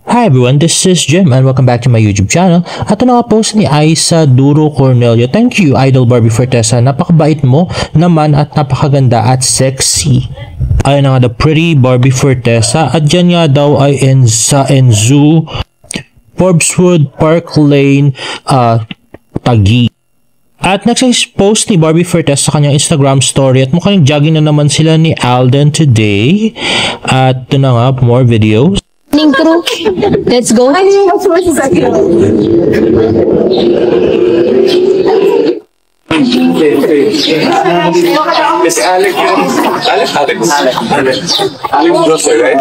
Hi everyone, this is Jim and welcome back to my YouTube channel. At ito nakapost ni Aisa Duro Cornelio. Thank you, Idol Barbie Fortesa. Napakabait mo naman at napakaganda at sexy. Ayun na nga, the pretty Barbie Fortesa. At dyan nga daw ay sa Enzu, Forbeswood, Park Lane, Taguig. At next is post ni Barbie Fortesa sa kanyang Instagram story at mukhang jogging na naman sila ni Alden today. At ito na nga, more videos. Crew. Let's go. Miss Alex Grosser, right?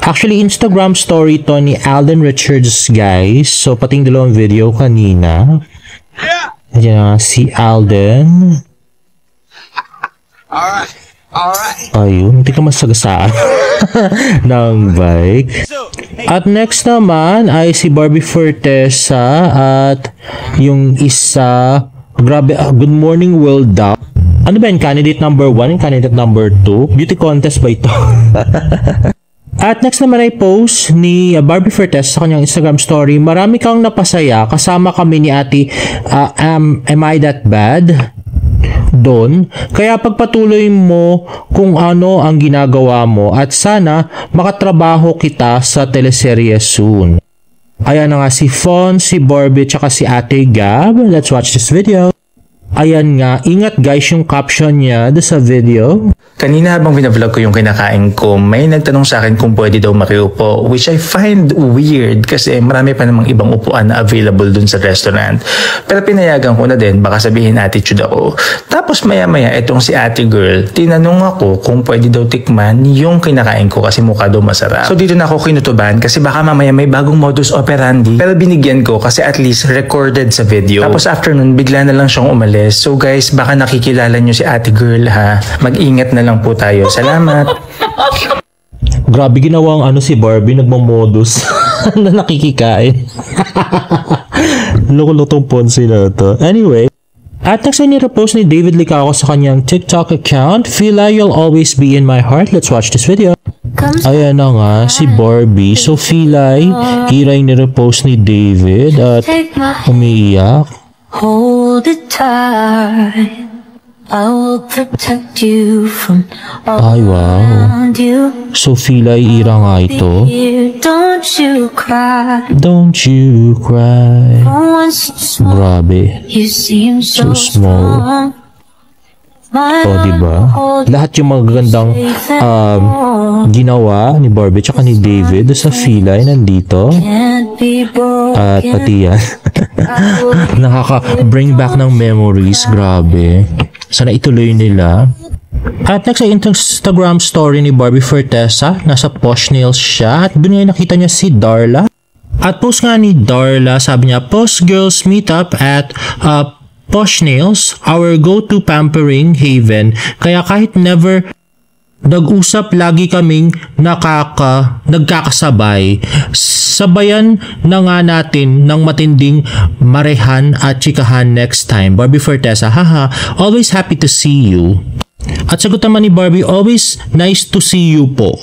Actually, Instagram story to ni Alden Richards, guys. So, pating dalawang video kanina. Ayan na si Alden. Ayun, hindi ka masagasaan ng bike. At next naman ay si Barbie Fortesa at yung isa, grabe, good morning world daw. Ano ba yung candidate number 1 and candidate number 2? Beauty contest ba ito? At next naman ay post ni Barbie Fortesa sa kanyang Instagram story. Marami kang napasaya, kasama kami ni ate, am I that bad? Doon, kaya pagpatuloy mo kung ano ang ginagawa mo at sana makatrabaho kita sa teleserye soon. Ayan na nga si Fon, si Barbie, tsaka si Ate Gab. Let's watch this video. Ayan nga, ingat guys yung caption niya sa video. Kanina habang binavlog ko yung kinakain ko, may nagtanong sa akin kung pwede daw makiupo, which I find weird kasi marami pa namang ibang upuan na available dun sa restaurant. Pero pinayagan ko na din, baka sabihin attitude ako. Tapos maya-maya itong si ate girl, tinanong ako kung pwede daw tikman yung kinakain ko kasi mukha daw masarap. So dito na ako kinutuban kasi baka mamaya may bagong modus operandi. Pero binigyan ko kasi at least recorded sa video. Tapos after nun, bigla na lang siyang umalis. So guys, baka nakikilala nyo si ate girl ha. Mag-ingat na lang po tayo. Salamat. Grabe ginawang si Barbie, nagmamodus na nakikikain. Loko-lotong ponsi na to. Anyway, at next ay nirepost ni David Licao sa kanyang TikTok account. Feel like you'll always be in my heart. Let's watch this video. Ayan na nga, si Barbie. So, Filay, iray nirepost ni David at umiiyak. Hold it tight. I will protect you from all Ay, wow. around you. So, Filay, ira nga ito. Don't you cry. Don't you cry. Once you Grabe. you seem So so, small. strong. My O, diba? Lahat yung magagandang ginawa ni Barbie tsaka ni David sa Filay nandito. can't be broken. At pati yan. Nakaka-bring back ng memories. Grabe. Sana ituloy nila. At next ay Instagram story ni Barbie Fortesa. Nasa Posh Nails siya. At doon nga nakita niya si Darla. At post nga ni Darla, sabi niya, Posh Girls meet up at Posh Nails, our go-to pampering haven. Kaya kahit never nag-usap, lagi kaming nagkakasabay. Sabayan na nga natin ng matinding marehan at chikahan next time. Barbie Fortesa, haha, always happy to see you. At sagot naman ni Barbie, always nice to see you po.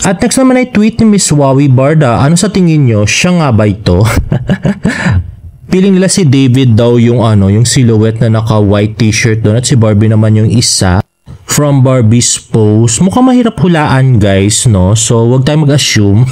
At next naman ay tweet ni Miss Wawi Barda, ano sa tingin nyo, siya nga ba ito? Piling nila si David daw yung yung silhouette na naka-white t-shirt doon at si Barbie naman yung isa. From Barbie's pose. Mukhang mahirap hulaan guys, no? So, wag tayo mag-assume.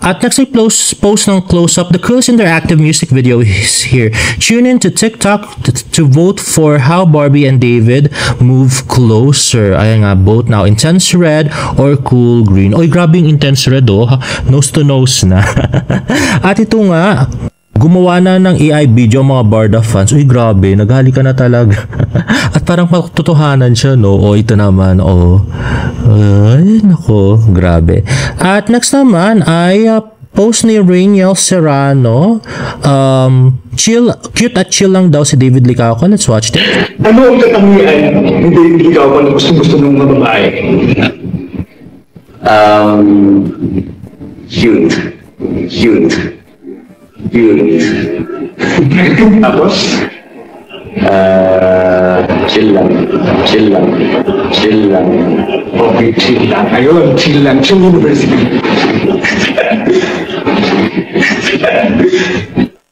At next ay post ng close-up. The coolest interactive music video is here. Tune in to TikTok to vote for how Barbie and David move closer. Ayan nga, vote now. Intense red or cool green. Oy, grabe yung intense red Nose to nose na. At ito nga, gumawa na ng AI video mga Barda fans. Uy, grabe, naghali ka na talaga. At parang patutuhanan siya, no? O, ito naman, Ay, nako, grabe. At next naman ay post ni Rainiel Serrano. Cute at chill lang daw si David Licao. Let's watch this. Ano ang katangian ni David Licao na gusto ng mga babae? Cute. Tapos? Chill lang. Chill lang. Chill lang. Okay, chill lang. Ayun, chill lang. Chill University.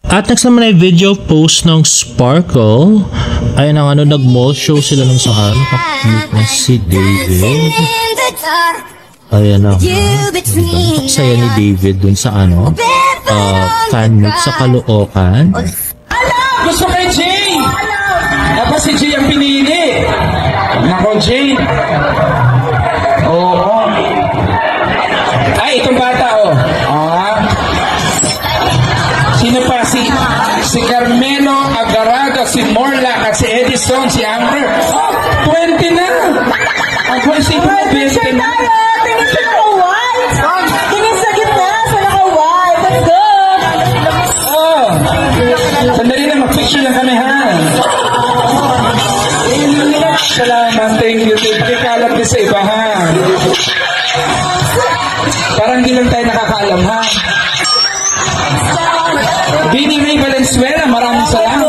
At next naman ay video post ng Sparkle. Ayan ang ano, nag-mall show sila nung saan. Nakakamit na si David. Ayan na. Saya ni David dun sa ano, fan meet sa Caloocan. Gusto kay Jay! Dapat si Jay ang pinili. Nako, Jay. Oo. Ay, itong bata, oh. Sino pa? Si Carmelo Agarado, si Morlac, at si Edison, si Amber. 20 na! Ang isipin mo, 20 na. Tingin sa naka-white! Tingin sa gitna, sa naka-white! Let's go! Oh! Sandali na, mag-picture lang kami, ha? Salamat, thank you. Ikalat din sa iba, ha? Parang di lang tayo nakakaalam, ha? Vinnie Ray Valenzuela, maraming salamat.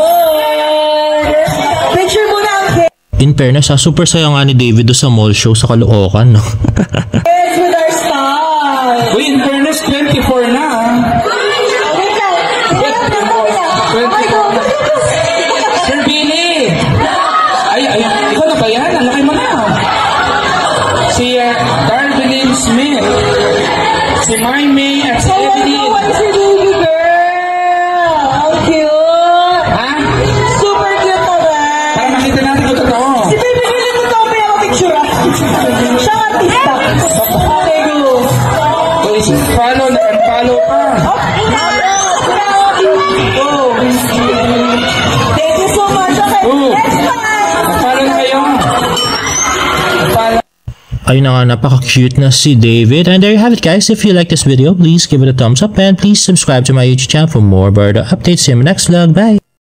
Picture muna ang In fairness, super saya nga ni David do sa mall show sa Caloocan, no? kids with our style! Uy, in fairness, 24 na, ha? Wait lang! Sir Billy! Ay, ikaw na ba yan? Ang laki mo na. Si Darlene Smith. Si Maymay at si Evelyn. What is your baby girl? How cute! Ha? Super cute na ba? Para makita natin kung totoo. Si baby girl yung totoo pa yung picture. Siya ang artista. Okay, go. Uy, follow na and follow pa. Thank you so much. Okay, next time! Follow na kayo. Follow. Ayun na nga, napaka-cute na si David. And there you have it, guys. If you like this video, please give it a thumbs up and please subscribe to my YouTube channel for more bird updates. See you in my next vlog. Bye!